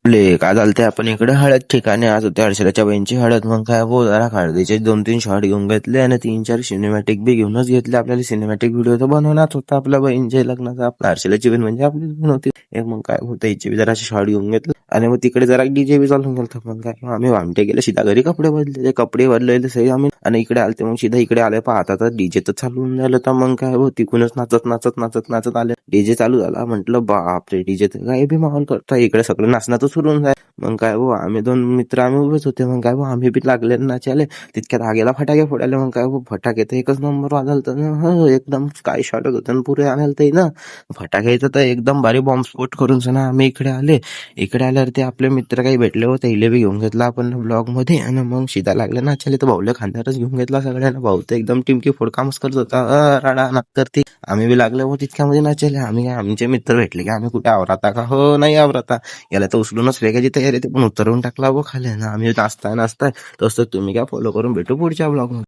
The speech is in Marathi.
काय झालं आपण इकडे हळद ठिकाणी आज होते हर्षलाच्या बहिणीची हळद. मग काय जरा हळदीचे 2-3 शॉट घेऊन घेतले आणि 3-4 सिनेमॅटिक बी घेऊनच घेतले. आपल्याला सिनेमॅटिक व्हिडिओ तर बनवणार होता आपल्या बहिणीच्या लग्नाचा. आपल्या हर्षलाची बहीण म्हणजे आपली बहीण होती. मग काय होतं हिचे बी जरा शॉट घेऊन घेतले आणि मग तिकडे जरा डीजे बी चालून गेलं. मग काय आम्ही वामटे गेले सीधा घरी कपडे बदलले सही आम्ही आणि इकडे आलते. मग सीधा इकडे आले पाहता तर डीजे तर चालून झालं. तर मग काय तिकूनच नाचत आले. डीजे चालू झाला. म्हटलं बापरे डीजे तर काय बी माहोल करता. इकडे सगळं नाचण्याचं सुरू होऊन जाय. मग काय आम्ही 2 मित्र आम्ही उभेच होते. मग काय आम्ही बी लागले नाचायले. तितक्यात आगेला फटाके फोडाले. मग काय फटाके तर एकच नंबर वाजवलं. एकदम काय शॉट होतं आणि पुरे आणायला ते ना फटाक्याचं तर एकदम भारी बॉम्ब स्फोट करून सना आम्ही इकडे आल्यावर ते आपले मित्र काही भेटले होते. इले बी घेऊन घेतला आपण ब्लॉग मध्ये आणि मग सीधा लागले नाचायले. तर भाऊला खांद्यावरच घेऊन घेतला सगळ्यांना. भाऊ तर एकदम टिमकी फोड कामच करत होता. राडा नाचतर ती आम्ही बी लागले तितक्यामध्ये नाचायले. आमचे मित्र भेटले की आम्ही कुठे आवरता का हो नाही आवरता याला तर उचलूनच फेकायची तयारी. ते पण उतरवून टाकला खाली ना. आम्ही नाचताय तसं तुम्ही काय फॉलो करून भेटू पुढच्या ब्लॉग मध्ये.